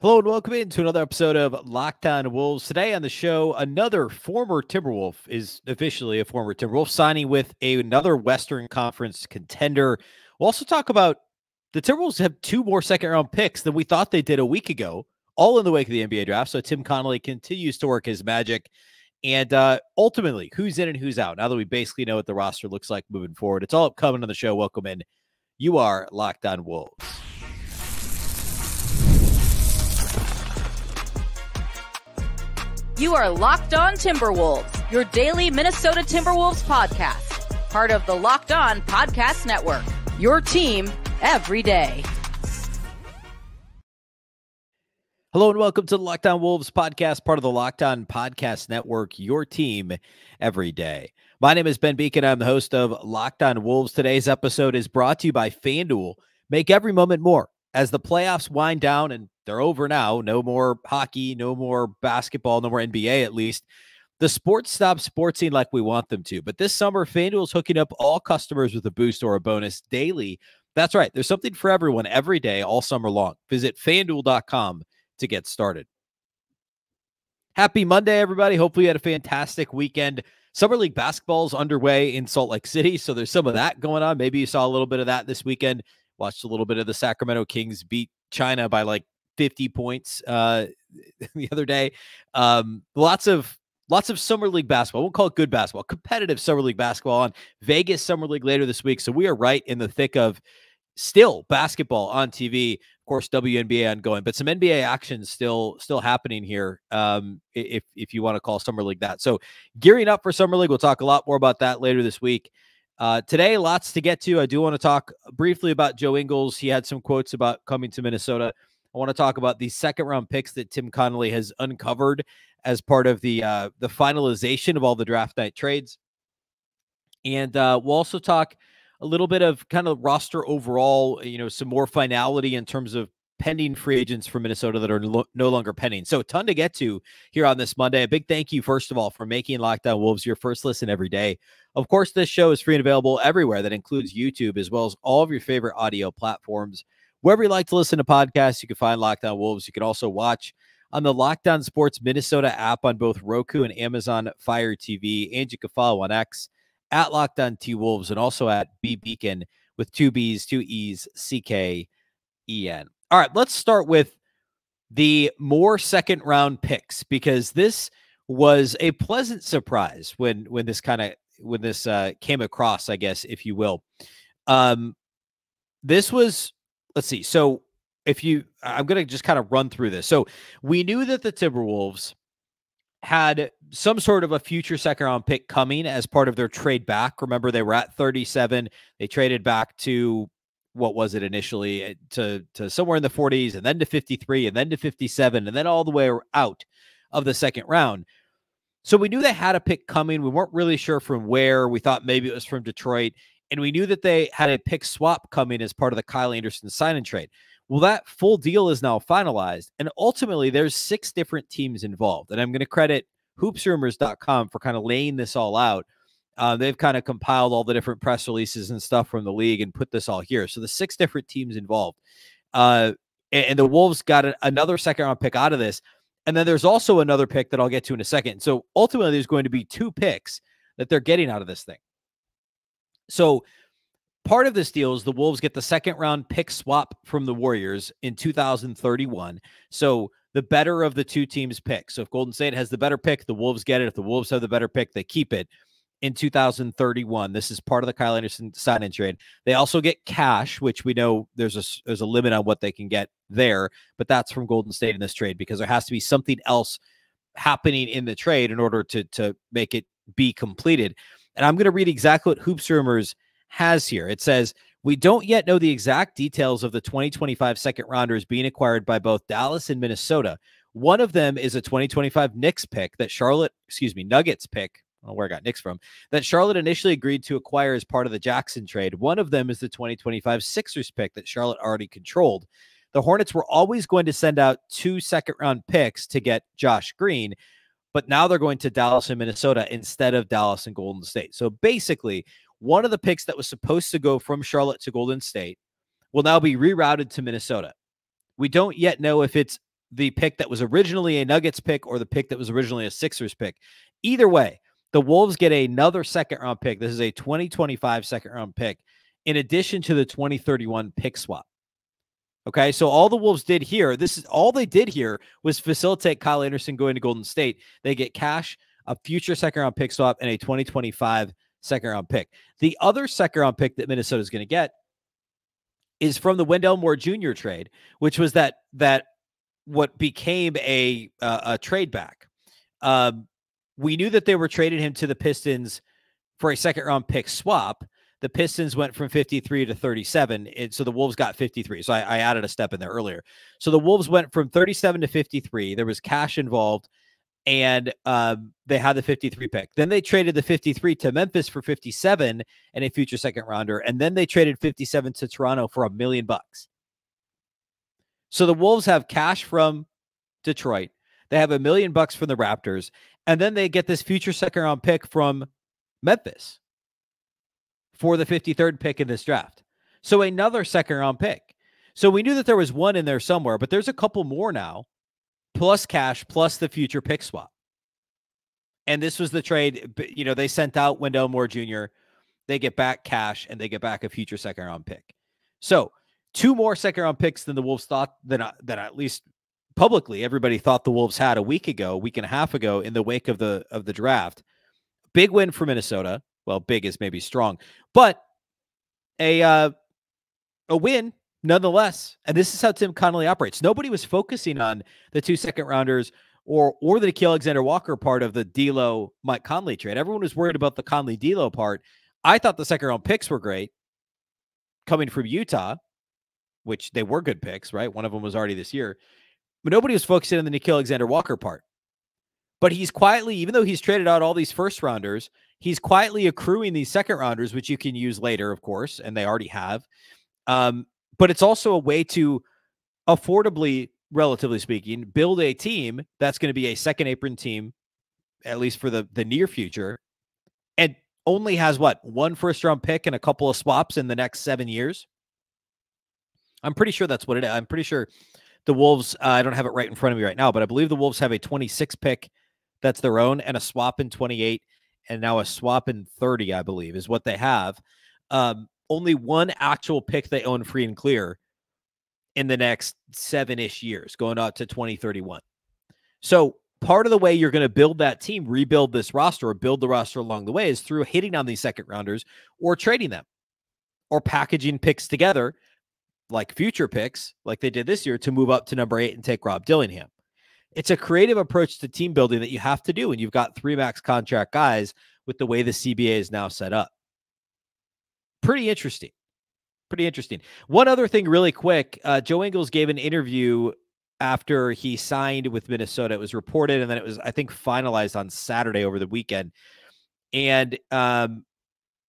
Hello and welcome into another episode of Locked On Wolves. Today on the show, another former Timberwolf is officially a former Timberwolf signing with another Western Conference contender. We'll also talk about the Timberwolves have two more second-round picks than we thought they did a week ago, all in the wake of the NBA draft. So Tim Connelly continues to work his magic. And ultimately, who's in and who's out? Now that we basically know what the roster looks like moving forward, it's all upcoming on the show. Welcome in. You are Locked On Wolves. You are Locked On Timberwolves, your daily Minnesota Timberwolves podcast. Part of the Locked On Podcast Network, your team every day. Hello and welcome to the Locked On Wolves podcast, part of the Locked On Podcast Network, your team every day. My name is Ben Beecken. I'm the host of Locked On Wolves. Today's episode is brought to you by FanDuel. Make every moment more. As the playoffs wind down, and they're over now, no more hockey, no more basketball, no more NBA at least, the sports stop sportsing like we want them to. But this summer, FanDuel is hooking up all customers with a boost or a bonus daily. That's right. There's something for everyone every day, all summer long. Visit FanDuel.com to get started. Happy Monday, everybody. Hopefully you had a fantastic weekend. Summer League basketball is underway in Salt Lake City, so there's some of that going on. Maybe you saw a little bit of that this weekend. Watched a little bit of the Sacramento Kings beat China by like 50 points the other day. Lots of Summer League basketball. We'll call it good basketball, competitive Summer League basketball on Vegas Summer League later this week. So we are right in the thick of still basketball on TV. Of course, WNBA ongoing, but some NBA action still happening here. If you want to call Summer League that. So gearing up for Summer League. We'll talk a lot more about that later this week. Today, lots to get to. I do want to talk briefly about Joe Ingles. He had some quotes about coming to Minnesota. I want to talk about the second-round picks that Tim Connelly has uncovered as part of the finalization of all the draft night trades. And we'll also talk a little bit of kind of roster overall, some more finality in terms of pending free agents for Minnesota that are no longer pending. So a ton to get to here on this Monday. A big thank you, first of all, for making Locked On Wolves your first listen every day. Of course, this show is free and available everywhere. That includes YouTube, as well as all of your favorite audio platforms. Wherever you like to listen to podcasts, you can find Locked On Wolves. You can also watch on the Locked On Sports Minnesota app on both Roku and Amazon Fire TV. And you can follow on X at Locked On T Wolves and also at Beecken with two B's, two E's, CKEN. All right, let's start with the more second round picks, because this was a pleasant surprise when this came across, I guess, if you will. This was, let's see. So I'm going to just kind of run through this. So we knew that the Timberwolves had some sort of a future second round pick coming as part of their trade back. Remember, they were at 37. They traded back to, what was it initially, to somewhere in the 40s, and then to 53, and then to 57, and then all the way out of the second round. So we knew they had a pick coming. We weren't really sure from where. We thought maybe it was from Detroit. And we knew that they had a pick swap coming as part of the Kyle Anderson sign and trade. Well, that full deal is now finalized. And ultimately, there's 6 different teams involved. And I'm going to credit hoopsrumors.com for kind of laying this all out. They've kind of compiled all the different press releases and stuff from the league and put this all here. So the 6 different teams involved. And the Wolves got another second round pick out of this. And then there's also another pick that I'll get to in a second. So ultimately, there's going to be 2 picks that they're getting out of this thing. So part of this deal is the Wolves get the second round pick swap from the Warriors in 2031. So the better of the 2 teams pick. So if Golden State has the better pick, the Wolves get it. If the Wolves have the better pick, they keep it in 2031. This is part of the Kyle Anderson sign and trade. They also get cash, which we know there's a limit on what they can get there, but that's from Golden State in this trade, because there has to be something else happening in the trade in order to make it be completed. And I'm going to read exactly what Hoops Rumors has here. It says, we don't yet know the exact details of the 2025 second rounders being acquired by both Dallas and Minnesota. One of them is a 2025 Nuggets pick, that I don't know where I got Knicks from, that Charlotte initially agreed to acquire as part of the Jackson trade. One of them is the 2025 Sixers pick that Charlotte already controlled. The Hornets were always going to send out 2 second-round picks to get Josh Green, but now they're going to Dallas and Minnesota instead of Dallas and Golden State. So basically, one of the picks that was supposed to go from Charlotte to Golden State will now be rerouted to Minnesota. We don't yet know if it's the pick that was originally a Nuggets pick or the pick that was originally a Sixers pick. Either way, the Wolves get another second-round pick. This is a 2025 second-round pick in addition to the 2031 pick swap. Okay, so all the Wolves did here, all they did here was facilitate Kyle Anderson going to Golden State. They get cash, a future second-round pick swap, and a 2025 second-round pick. The other second-round pick that Minnesota is going to get is from the Wendell Moore Jr. trade, which was that what became a trade back. We knew that they were trading him to the Pistons for a second-round pick swap. The Pistons went from 53 to 37, so the Wolves got 53. So I added a step in there earlier. So the Wolves went from 37 to 53. There was cash involved, and they had the 53 pick. Then they traded the 53 to Memphis for 57 and a future second rounder, and then they traded 57 to Toronto for $1 million. So the Wolves have cash from Detroit. They have $1 million from the Raptors, and then they get this future second round pick from Memphis for the 53rd pick in this draft. So another second round pick. So we knew that there was one in there somewhere, but there's a couple more now, plus cash, plus the future pick swap. And this was the trade. You know, they sent out Wendell Moore Jr. They get back cash, and they get back a future second round pick. So 2 more second round picks than the Wolves thought, than at least publicly everybody thought the Wolves had a week and a half ago in the wake of the draft. Big win for Minnesota. Well, big is maybe strong, but a win nonetheless. And this is how Tim Connelly operates. Nobody was focusing on the 2 second rounders or the Nickeil Alexander-Walker part of the D'Lo Mike Conley trade. Everyone was worried about the Conley D'Lo part. I thought the second round picks were great coming from Utah, which they were good picks, right? One of them was already this year, but nobody was focusing on the Nickeil Alexander-Walker part. But he's quietly, even though he's traded out all these first rounders, he's quietly accruing these second rounders, which you can use later, of course, and they already have. But it's also a way to affordably, relatively speaking, build a team that's going to be a second apron team, at least for the near future, and only has, 1 first-round pick and a couple of swaps in the next 7 years? I'm pretty sure that's what it is. I'm pretty sure the Wolves, I don't have it right in front of me right now, but I believe the Wolves have a 26 pick that's their own, and a swap in 28, and now a swap in 30, I believe, is what they have. Only 1 actual pick they own free and clear in the next 7-ish years, going out to 2031. So part of the way you're going to build that team, rebuild this roster, or build the roster along the way, is through hitting on these second rounders or trading them or packaging picks together, like future picks, like they did this year, to move up to number 8 and take Rob Dillingham. It's a creative approach to team building that you have to do when you've got 3 max contract guys with the way the CBA is now set up. Pretty interesting. Pretty interesting. One other thing really quick, Joe Ingles gave an interview after he signed with Minnesota. It was reported, and then it was, I think, finalized on Saturday over the weekend. And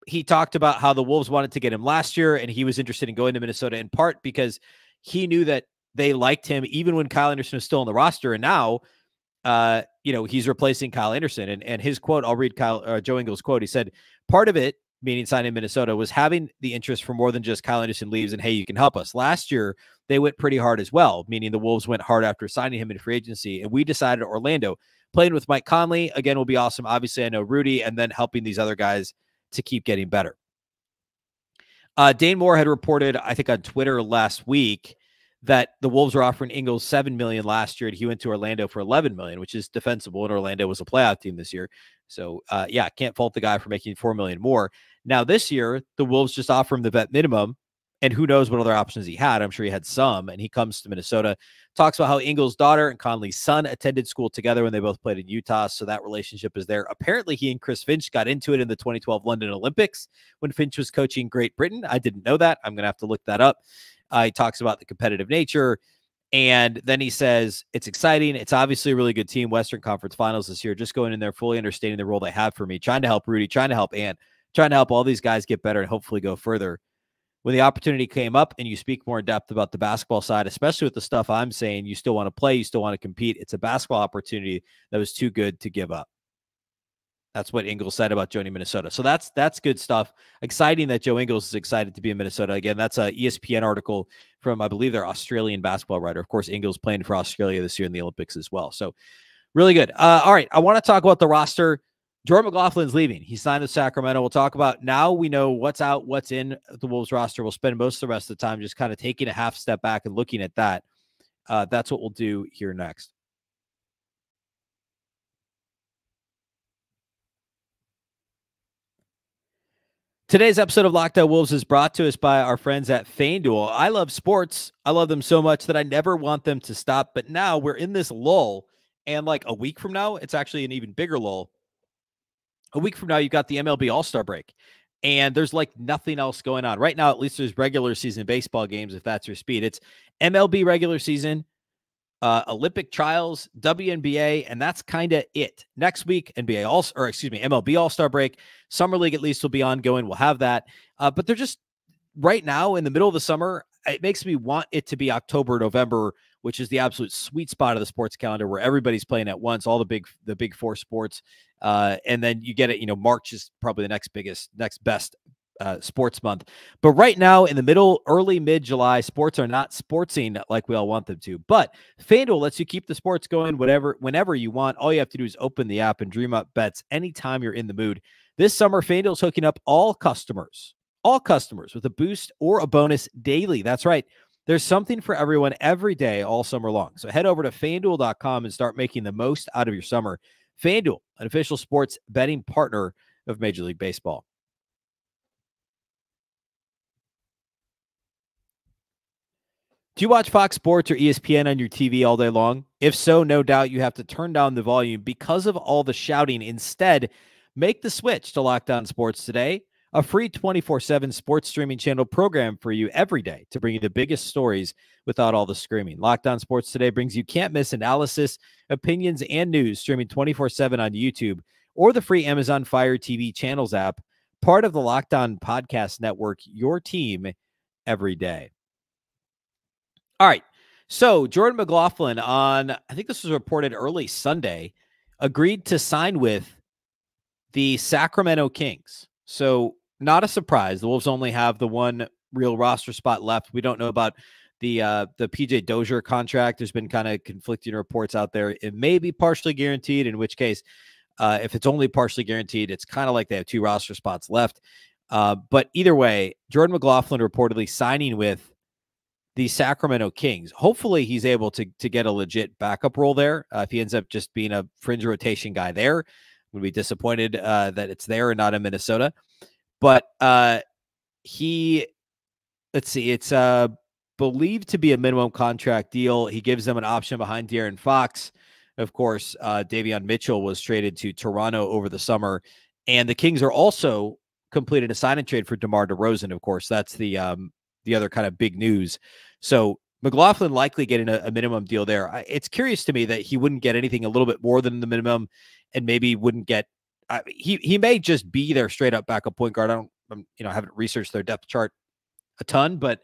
he talked about how the Wolves wanted to get him last year, and he was interested in going to Minnesota in part because he knew that they liked him even when Kyle Anderson was still on the roster. And now, he's replacing Kyle Anderson. And his quote, I'll read Joe Ingles' quote. He said, part of it, meaning signing in Minnesota, was having the interest for more than just Kyle Anderson leaves and, hey, you can help us. Last year, they went pretty hard as well, meaning the Wolves went hard after signing him in free agency. And we decided Orlando. Playing with Mike Conley, again, will be awesome. Obviously, I know Rudy, and then helping these other guys to keep getting better. Dane Moore had reported, I think on Twitter last week, that the Wolves were offering Ingles $7 million last year, and he went to Orlando for $11 million, which is defensible, and Orlando was a playoff team this year. So, can't fault the guy for making $4 million more. Now, this year, the Wolves just offer him the vet minimum, and who knows what other options he had. I'm sure he had some, and he comes to Minnesota, talks about how Ingles' daughter and Conley's son attended school together when they both played in Utah, so that relationship is there. Apparently, he and Chris Finch got into it in the 2012 London Olympics when Finch was coaching Great Britain. I didn't know that. I'm going to have to look that up. He talks about the competitive nature, and then he says, it's exciting. It's obviously a really good team. Western Conference Finals this year. Just going in there fully understanding the role they have for me, trying to help Rudy, trying to help Ant, trying to help all these guys get better and hopefully go further. When the opportunity came up and you speak more in depth about the basketball side, especially with the stuff I'm saying, you still want to play, you still want to compete. It's a basketball opportunity that was too good to give up. That's what Ingles said about joining Minnesota. So that's good stuff. Exciting that Joe Ingles is excited to be in Minnesota. Again, that's a ESPN article from, I believe, their Australian basketball writer. Of course, Ingles playing for Australia this year in the Olympics as well. So really good. All right, I want to talk about the roster. Jordan McLaughlin's leaving. He signed with Sacramento. We'll talk about now we know what's out, what's in the Wolves roster. We'll spend most of the rest of the time just kind of taking a half step back and looking at that. That's what we'll do here next. Today's episode of Locked On Wolves is brought to us by our friends at FanDuel. I love sports. I love them so much that I never want them to stop. But now we're in this lull. And like a week from now, it's actually an even bigger lull. A week from now, you've got the MLB All-Star break. And there's like nothing else going on. Right now, at least there's regular season baseball games, if that's your speed. It's MLB regular season, Olympic trials, WNBA, and that's kind of it. Next week, MLB All-Star break. Summer League at least will be ongoing. We'll have that. But they're just right now in the middle of the summer. It makes me want it to be October, November, which is the absolute sweet spot of the sports calendar where everybody's playing at once, all the big four sports. And then you get it, March is probably the next best sports month. But right now in the early mid-July, sports are not sportsing like we all want them to. But FanDuel lets you keep the sports going whenever you want. All you have to do is open the app and dream up bets anytime you're in the mood. This summer, FanDuel is hooking up all customers with a boost or a bonus daily. That's right. There's something for everyone every day all summer long. So head over to FanDuel.com and start making the most out of your summer. FanDuel, an official sports betting partner of Major League Baseball. Do you watch Fox Sports or ESPN on your TV all day long? If so, no doubt you have to turn down the volume because of all the shouting. Instead, make the switch to Locked On Sports today, a free 24/7 sports streaming channel program for you every day to bring you the biggest stories without all the screaming. Locked On Sports Today brings you can't-miss analysis, opinions, and news streaming 24/7 on YouTube or the free Amazon Fire TV channels app, part of the Locked On Podcast Network, your team every day. All right, so Jordan McLaughlin I think this was reported early Sunday, agreed to sign with the Sacramento Kings. So not a surprise. The Wolves only have the one real roster spot left. We don't know about the PJ Dozier contract. There's been kind of conflicting reports out there. It may be partially guaranteed, in which case, if it's only partially guaranteed, it's kind of like they have two roster spots left. But either way, Jordan McLaughlin reportedly signing with the Sacramento Kings. Hopefully he's able to get a legit backup role there. If he ends up just being a fringe rotation guy there, I'm going to be disappointed that it's there and not in Minnesota. But it's believed to be a minimum contract deal. He gives them an option behind De'Aaron Fox. Of course, Davion Mitchell was traded to Toronto over the summer. And the Kings are also completed a sign and trade for DeMar DeRozan. Of course, that's the other kind of big news. So McLaughlin likely getting a minimum deal there. It's curious to me that he wouldn't get anything a little bit more than the minimum, and maybe wouldn't get. He may just be their straight up backup point guard. I haven't researched their depth chart a ton, but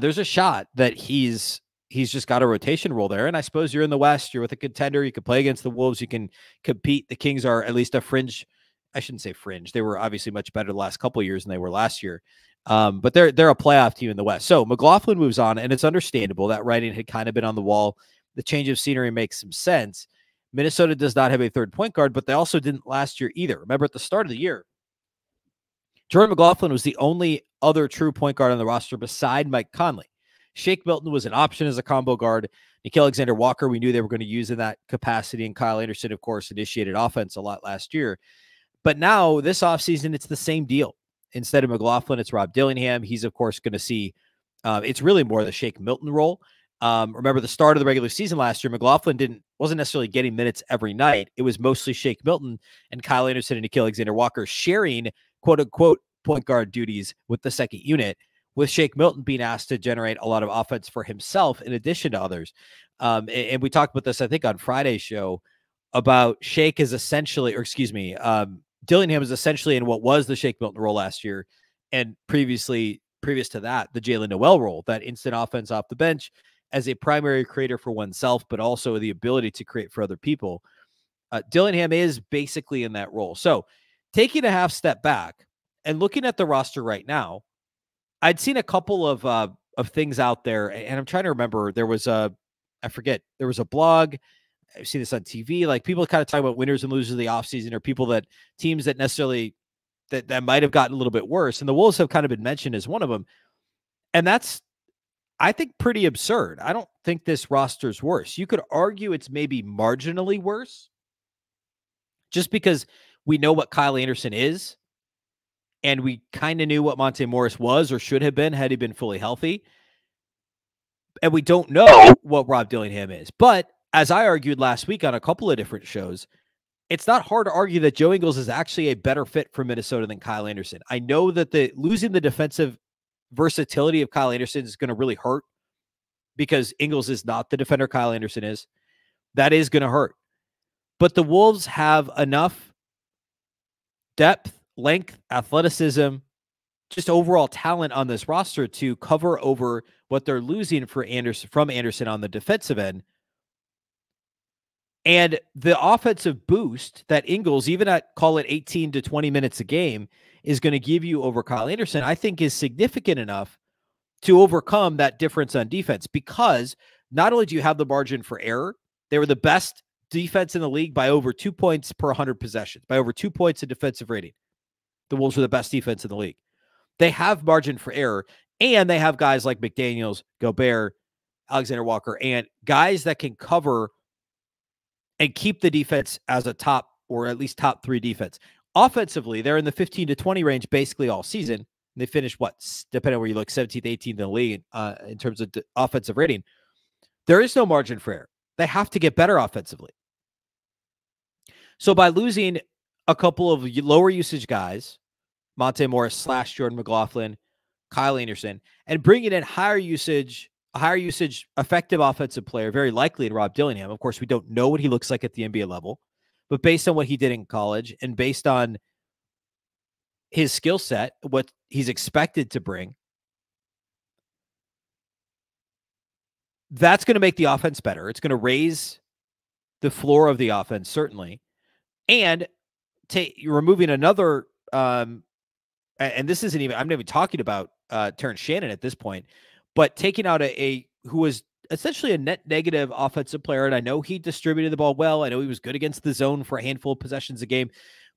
there's a shot that he's just got a rotation role there. And I suppose you're in the West, you're with a contender, you can play against the Wolves, you can compete. The Kings are at least a fringe. I shouldn't say fringe. They were obviously much better the last couple of years than they were last year. But they're a playoff team in the West. So McLaughlin moves on, and it's understandable. That writing had kind of been on the wall. The change of scenery makes some sense. Minnesota does not have a third point guard, but they also didn't last year either. Remember, at the start of the year, Jordan McLaughlin was the only other true point guard on the roster beside Mike Conley. Shake Milton was an option as a combo guard. Nickeil Alexander-Walker, we knew they were going to use in that capacity, and Kyle Anderson, of course, initiated offense a lot last year. But now, this offseason, it's the same deal. Instead of McLaughlin, it's Rob Dillingham. He's, of course, going to see it's really more the Shake Milton role. Remember the start of the regular season last year, McLaughlin wasn't necessarily getting minutes every night. It was mostly Shake Milton and Kyle Anderson and Nickeil Alexander-Walker sharing quote-unquote point guard duties with the second unit, with Shake Milton being asked to generate a lot of offense for himself in addition to others. And we talked about this, I think, on Friday's show about Shake is essentially, Dillingham is essentially in what was the Shake Milton role last year, and previous to that, the Jalen Noel role, that instant offense off the bench as a primary creator for oneself, but also the ability to create for other people. Dillingham is basically in that role. So taking a half step back and looking at the roster right now, I'd seen a couple of things out there, and I'm trying to remember. There was a blog. I've seen this on TV. Like, people kind of talk about winners and losers of the offseason, or people that teams that necessarily that might have gotten a little bit worse. And the Wolves have kind of been mentioned as one of them. And that's, I think, pretty absurd. I don't think this roster's worse. You could argue it's maybe marginally worse just because we know what Kyle Anderson is, and we kind of knew what Monte Morris was or should have been had he been fully healthy. And we don't know what Rob Dillingham is. But as I argued last week on a couple of different shows, it's not hard to argue that Joe Ingles is actually a better fit for Minnesota than Kyle Anderson. I know that losing the defensive versatility of Kyle Anderson is going to really hurt because Ingles is not the defender Kyle Anderson is. That is going to hurt. But the Wolves have enough depth, length, athleticism, just overall talent on this roster to cover over what they're losing from Anderson on the defensive end. And the offensive boost that Ingles, even at, call it 18 to 20 minutes a game, is going to give you over Kyle Anderson, I think is significant enough to overcome that difference on defense, because not only do you have the margin for error, they were the best defense in the league by over 2 points per 100 possessions, by over 2 points in defensive rating. The Wolves were the best defense in the league. They have margin for error, and they have guys like McDaniels, Gobert, Alexander Walker, and guys that can cover and keep the defense as a top, or at least top 3 defense. Offensively, they're in the 15 to 20 range basically all season. They finished, depending on where you look, 17th, 18th in the league in terms of offensive rating. There is no margin for error. They have to get better offensively. So by losing a couple of lower usage guys, Monte Morris / Jordan McLaughlin, Kyle Anderson, and bringing in higher usage, effective offensive player, very likely in Rob Dillingham. Of course, we don't know what he looks like at the NBA level, but based on what he did in college and based on his skill set, what he's expected to bring, that's going to make the offense better. It's going to raise the floor of the offense, certainly. And you're removing another, and this isn't even, I'm not even talking about Terrence Shannon at this point, but taking out who was essentially a net negative offensive player. And I know he distributed the ball well. I know he was good against the zone for a handful of possessions a game,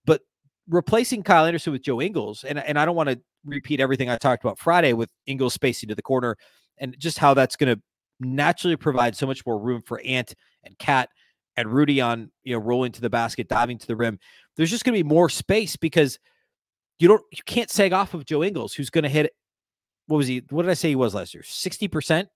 but replacing Kyle Anderson with Joe Ingles, and I don't want to repeat everything I talked about Friday with Ingles spacing to the corner and just how that's going to naturally provide so much more room for Ant and Cat and Rudy on, rolling to the basket, diving to the rim. There's just going to be more space because you can't sag off of Joe Ingles, who's going to hit, what did I say he was last year? 60%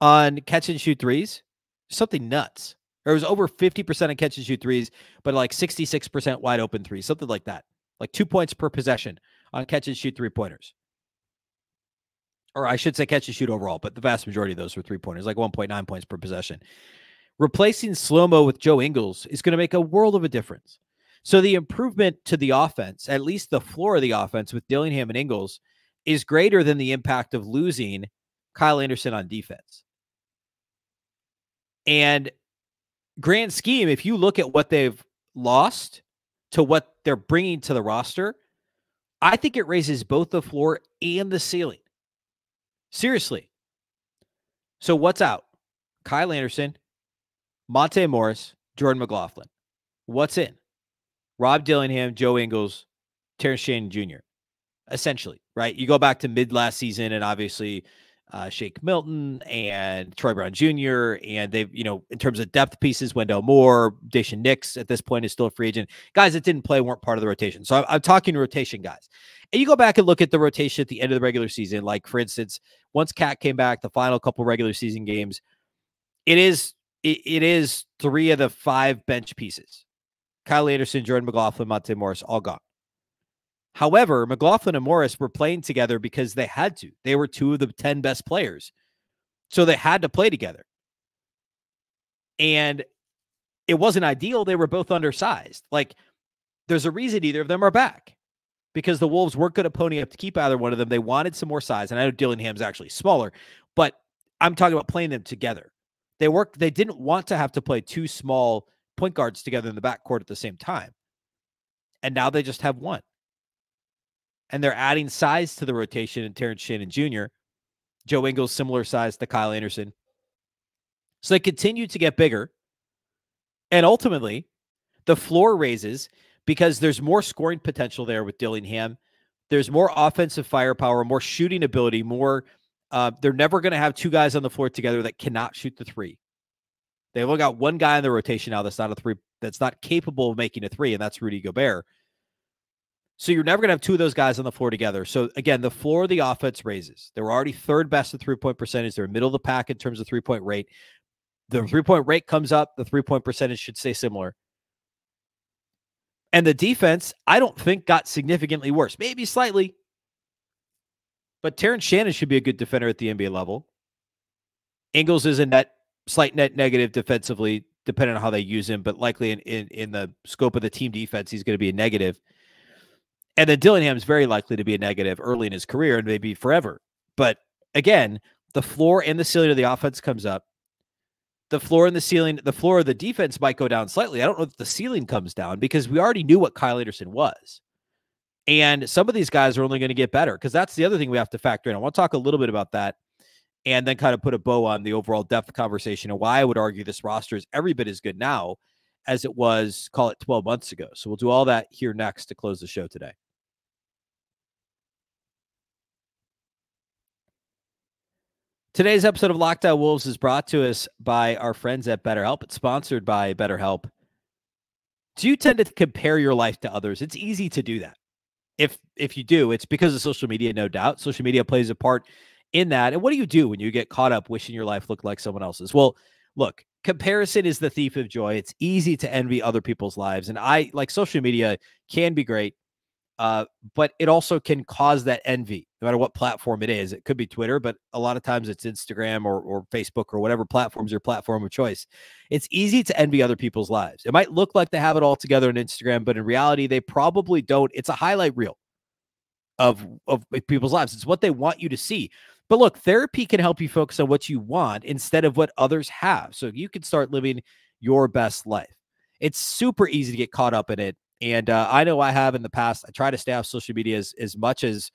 on catch and shoot threes? Something nuts. Or it was over 50% on catch and shoot threes, but like 66% wide open threes, something like that. Like 2 points per possession on catch and shoot 3-pointers. Or I should say catch and shoot overall, but the vast majority of those were 3-pointers, like 1.9 points per possession. Replacing Slow-Mo with Joe Ingles is going to make a world of a difference. So the improvement to the offense, at least the floor of the offense with Dillingham and Ingles, is greater than the impact of losing Kyle Anderson on defense. And grand scheme, if you look at what they've lost to what they're bringing to the roster, I think it raises both the floor and the ceiling. Seriously. So what's out? Kyle Anderson, Monte Morris, Jordan McLaughlin. What's in? Rob Dillingham, Joe Ingles, Terrence Shannon Jr. Essentially, right? You go back to mid last season and obviously Shake Milton and Troy Brown Jr. And they've, in terms of depth pieces, Wendell Moore, Daishen Nix at this point is still a free agent. Guys that didn't play weren't part of the rotation. So I'm talking rotation guys. And you go back and look at the rotation at the end of the regular season. Like, for instance, once Cat came back, the final couple regular season games, it is 3 of the 5 bench pieces. Kyle Anderson, Jordan McLaughlin, Monte Morris, all gone. However, McLaughlin and Morris were playing together because they had to. They were 2 of the 10 best players. So they had to play together. And it wasn't ideal. They were both undersized. Like, there's a reason either of them are back. Because the Wolves weren't going to pony up to keep either one of them. They wanted some more size. And I know Dillingham's actually smaller. But I'm talking about playing them together. They didn't want to have to play two small point guards together in the backcourt at the same time. And now they just have one. And they're adding size to the rotation in Terrence Shannon Jr., Joe Ingles, similar size to Kyle Anderson. So they continue to get bigger. And ultimately, the floor raises because there's more scoring potential there with Dillingham. There's more offensive firepower, more shooting ability, more. They're never going to have two guys on the floor together that cannot shoot the three. They've only got one guy in the rotation now that's not a three, that's not capable of making a three, and that's Rudy Gobert. So you're never going to have two of those guys on the floor together. So again, the floor of the offense raises. They were already third best at three-point percentage. They're middle of the pack in terms of three-point rate. The three-point rate comes up. The three-point percentage should stay similar. And the defense, I don't think, got significantly worse. Maybe slightly. But Terrence Shannon should be a good defender at the NBA level. Ingles is a slight net negative defensively, depending on how they use him, but likely in the scope of the team defense, he's going to be a negative. And then Dillingham is very likely to be a negative early in his career and maybe forever. But again, the floor and the ceiling of the offense comes up. The floor and the ceiling, the floor of the defense might go down slightly. I don't know if the ceiling comes down because we already knew what Kyle Anderson was. And some of these guys are only going to get better because that's the other thing we have to factor in. I want to talk a little bit about that and then kind of put a bow on the overall depth conversation and why I would argue this roster is every bit as good now as it was, call it 12 months ago. So we'll do all that here next to close the show today. Today's episode of Locked On Wolves is brought to us by our friends at BetterHelp. It's sponsored by BetterHelp. Do you tend to compare your life to others? It's easy to do that. If you do, it's because of social media, no doubt. Social media plays a part in that. And what do you do when you get caught up wishing your life looked like someone else's? Well, look, comparison is the thief of joy. It's easy to envy other people's lives. And social media can be great. But it also can cause that envy, no matter what platform it is. It could be Twitter, but a lot of times it's Instagram or Facebook or whatever platform's your platform of choice. It's easy to envy other people's lives. It might look like they have it all together on Instagram, but in reality, they probably don't. It's a highlight reel of people's lives. It's what they want you to see. But look, therapy can help you focus on what you want instead of what others have. So you can start living your best life. It's super easy to get caught up in it. And I know I have in the past. I try to stay off social media as much as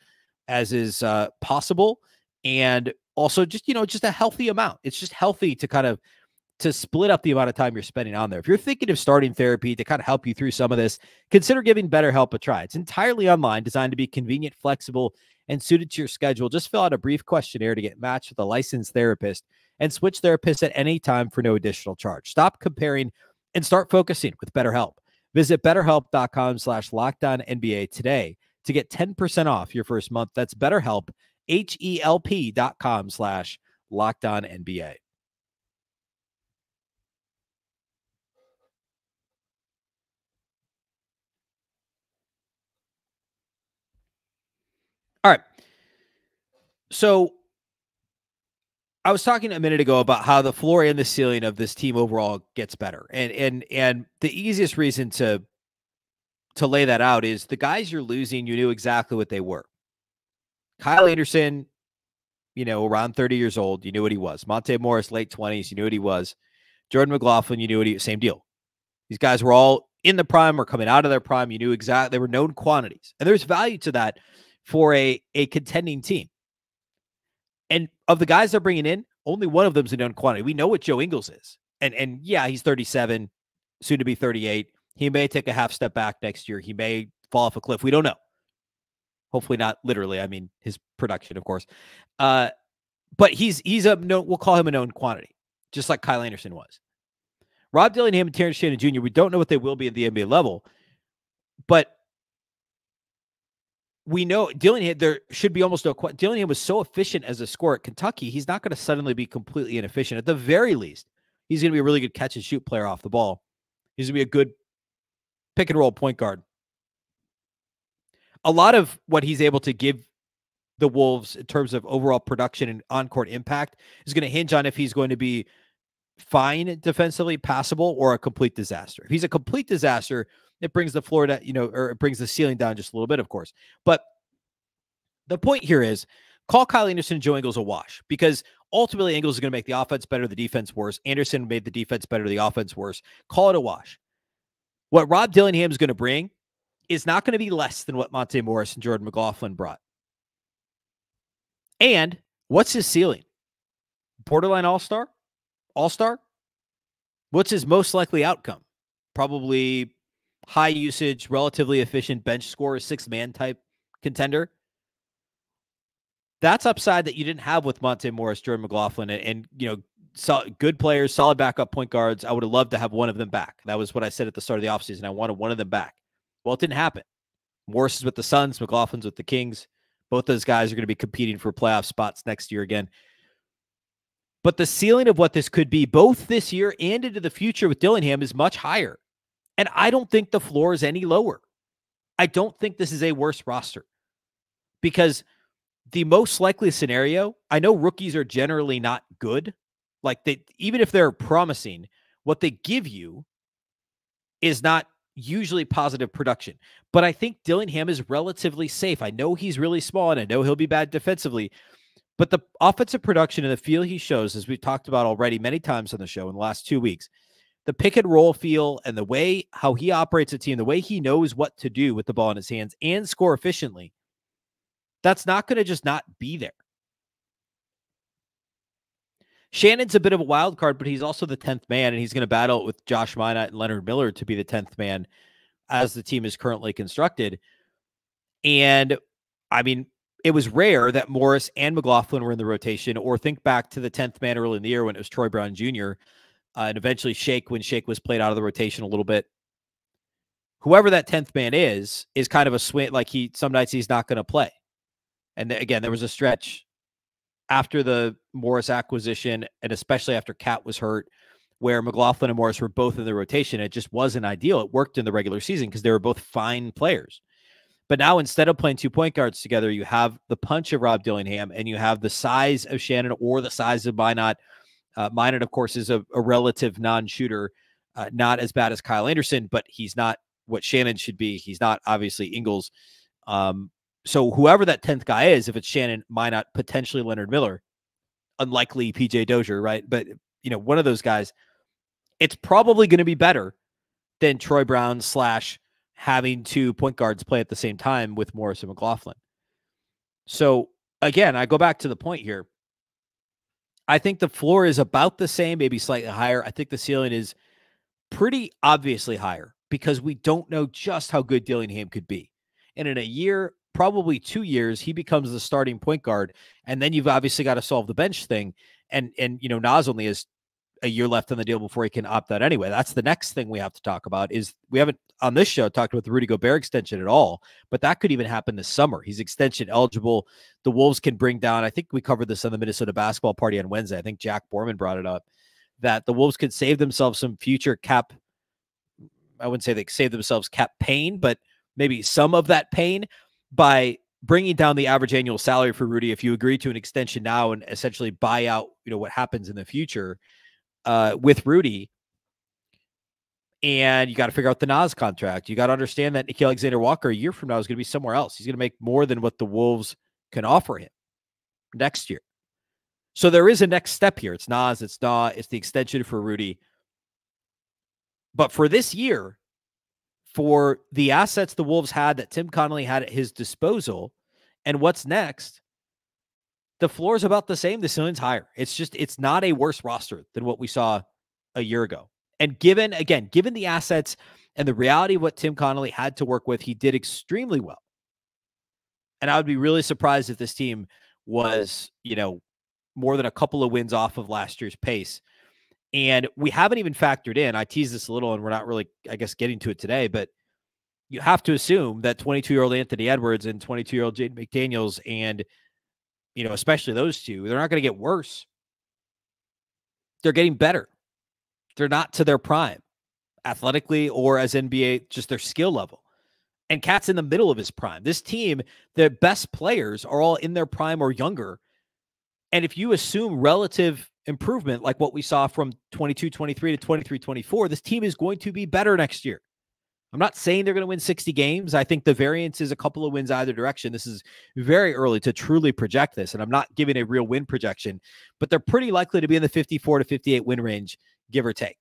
is possible. And also just a healthy amount. It's just healthy to to split up the amount of time you're spending on there. If you're thinking of starting therapy to kind of help you through some of this, consider giving BetterHelp a try. It's entirely online, designed to be convenient, flexible, and suited to your schedule. Just fill out a brief questionnaire to get matched with a licensed therapist and switch therapists at any time for no additional charge. Stop comparing and start focusing with BetterHelp. Visit BetterHelp.com/LockedOnNBA today to get 10% off your first month. That's BetterHelp, HELP.com/LockedOnNBA. All right. So I was talking a minute ago about how the floor and the ceiling of this team overall gets better. And the easiest reason to lay that out is the guys you're losing, you knew exactly what they were. Kyle Anderson, around 30 years old, you knew what he was. Monte Morris, late 20s, you knew what he was. Jordan McLaughlin, you knew what he was. Same deal. These guys were all in the prime or coming out of their prime. You knew exactly. They were known quantities. And there's value to that for a contending team. And of the guys they're bringing in, only one of them is a known quantity. We know what Joe Ingles is. And yeah, he's 37, soon to be 38. He may take a half step back next year. He may fall off a cliff. We don't know. Hopefully not literally. I mean, his production, of course. But he's a known, we'll call him a known quantity, just like Kyle Anderson was. Rob Dillingham and Terrence Shannon Jr., we don't know what they will be at the NBA level, but we know Dillingham, there should be almost no question. Dillingham was so efficient as a scorer at Kentucky, he's not going to suddenly be completely inefficient. At the very least, he's going to be a really good catch and shoot player off the ball. He's going to be a good pick and roll point guard. A lot of what he's able to give the Wolves in terms of overall production and on-court impact is going to hinge on if he's going to be fine defensively, passable, or a complete disaster. If he's a complete disaster, it brings the floor to, or it brings the ceiling down just a little bit, of course. But the point here is call Kyle Anderson and Joe Ingles a wash, because Ultimately, Ingles is going to make the offense better, the defense worse. Anderson made the defense better, the offense worse. Call it a wash. What Rob Dillingham is going to bring is not going to be less than what Monte Morris and Jordan McLaughlin brought. And what's his ceiling? Borderline all-star? All-star? What's his most likely outcome? Probably high usage, relatively efficient bench scorer, six-man type contender. That's upside that you didn't have with Monte Morris, Jordan McLaughlin, and good players, solid backup point guards. I would have loved to have one of them back. That was what I said at the start of the offseason. I wanted one of them back. Well, it didn't happen. Morris is with the Suns, McLaughlin's with the Kings. Both those guys are going to be competing for playoff spots next year again. But the ceiling of what this could be, both this year and into the future with Dillingham, is much higher. And I don't think the floor is any lower. I don't think this is a worse roster. Because the most likely scenario, I know rookies are generally not good. Like, even if they're promising, what they give you is not usually positive production. But I think Dillingham is relatively safe. I know he's really small, and I know he'll be bad defensively. But the offensive production and the feel he shows, as we've talked about already many times on the show in the last 2 weeks, the pick and roll feel and the way how he operates a team, the way he knows what to do with the ball in his hands and score efficiently, that's not going to just not be there. Shannon's a bit of a wild card, but he's also the 10th man, and he's going to battle it with Josh Minott and Leonard Miller to be the 10th man as the team is currently constructed. And, I mean, it was rare that Morris and McLaughlin were in the rotation, or think back to the 10th man early in the year when it was Troy Brown Jr., and eventually Shake when Shake was played out of the rotation a little bit. Whoever that 10th man is kind of a swing. Like, some nights he's not going to play. And again, there was a stretch after the Morris acquisition, and especially after Cat was hurt, where McLaughlin and Morris were both in the rotation. It just wasn't ideal. It worked in the regular season because they were both fine players. But now, instead of playing two point guards together, you have the punch of Rob Dillingham, and you have the size of Shannon or the size of Minott. Minott, of course, is a relative non-shooter, not as bad as Kyle Anderson, but he's not what Shannon should be. He's not, obviously, Ingles. So whoever that 10th guy is, if it's Shannon, Minott, potentially Leonard Miller, unlikely PJ Dozier, right? But, one of those guys, it's probably going to be better than Troy Brown / having two point guards play at the same time with Morris and McLaughlin. So, again, I go back to the point here. I think the floor is about the same, maybe slightly higher. I think the ceiling is pretty obviously higher because we don't know just how good Dillingham could be. And in a year, probably 2 years, he becomes the starting point guard. And then you've obviously got to solve the bench thing. And Nas only has a year left on the deal before he can opt out anyway. That's the next thing we have to talk about. Is we haven't on this show talked about the Rudy Gobert extension at all, but that could even happen this summer. He's extension eligible. The Wolves can bring down, I think we covered this on the Minnesota basketball party on Wednesday. I think Jack Borman brought it up, that the Wolves could save themselves some future cap. I wouldn't say they save themselves cap pain, but maybe some of that pain by bringing down the average annual salary for Rudy. If you agree to an extension now and essentially buy out, what happens in the future with Rudy, and you got to figure out the Nas contract. You got to understand that Nikhil Alexander-Walker a year from now is going to be somewhere else. He's going to make more than what the Wolves can offer him next year. So there is a next step here. It's Nas, it's the extension for Rudy. But for this year, for the assets the Wolves had that Tim Connelly had at his disposal, and what's next, the floor is about the same. The ceiling's higher. It's not a worse roster than what we saw a year ago. And given the assets and the reality of what Tim Connelly had to work with, he did extremely well. And I would be really surprised if this team was, more than a couple of wins off of last year's pace. And we haven't even factored in, I teased this a little and we're not really, I guess, getting to it today, but you have to assume that 22-year-old Anthony Edwards and 22-year-old Jaden McDaniels and, especially those two, they're not going to get worse. They're getting better. They're not to their prime, athletically or as NBA, just their skill level. And Cat's in the middle of his prime. This team, the best players are all in their prime or younger. And if you assume relative improvement, like what we saw from 22-23 to 23-24, this team is going to be better next year. I'm not saying they're going to win 60 games. I think the variance is a couple of wins either direction. This is very early to truly project this, and I'm not giving a real win projection, but they're pretty likely to be in the 54 to 58 win range, give or take.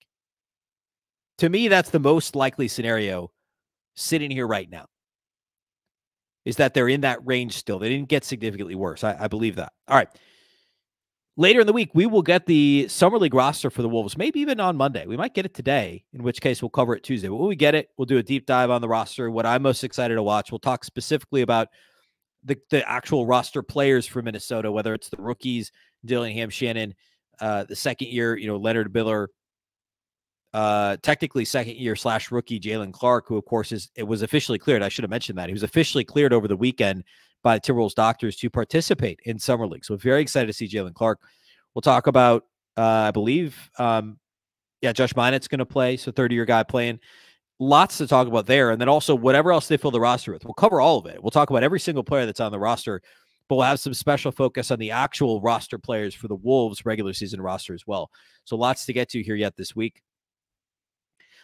To me, that's the most likely scenario sitting here right now, is that they're in that range still. They didn't get significantly worse. I believe that. All right. Later in the week, we will get the Summer League roster for the Wolves, maybe even on Monday. We might get it today, in which case we'll cover it Tuesday. But when we get it, we'll do a deep dive on the roster, what I'm most excited to watch. We'll talk specifically about the actual roster players for Minnesota, whether it's the rookies, Dillingham, Shannon, the second year, Leonard Miller, technically second year / rookie Jalen Clark, who of course was officially cleared. I should have mentioned that. He was officially cleared over the weekend by the Timberwolves doctors to participate in Summer League. So very excited to see Jalen Clark. We'll talk about, I believe, Josh Minett's going to play. So 30-year guy playing. Lots to talk about there. And then also whatever else they fill the roster with. We'll cover all of it. We'll talk about every single player that's on the roster, but we'll have some special focus on the actual roster players for the Wolves regular season roster as well. So lots to get to here yet this week.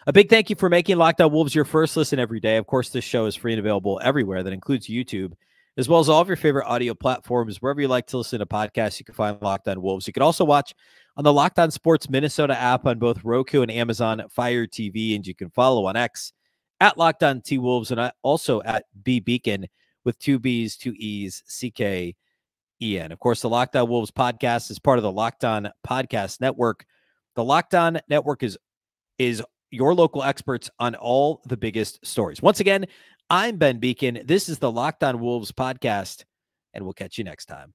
A big thank you for making Locked On Wolves your first listen every day. Of course, this show is free and available everywhere. That includes YouTube, as well as all of your favorite audio platforms. Wherever you like to listen to podcasts, you can find Locked On Wolves. You can also watch on the Locked On Sports Minnesota app on both Roku and Amazon Fire TV, and you can follow on X at Locked On T Wolves and also at Beecken with 2 B's, 2 E's, CKEN. Of course, the Locked On Wolves podcast is part of the Locked On Podcast Network. The Locked On Network is your local experts on all the biggest stories. Once again, I'm Ben Beecken. This is the Locked On Wolves podcast, and we'll catch you next time.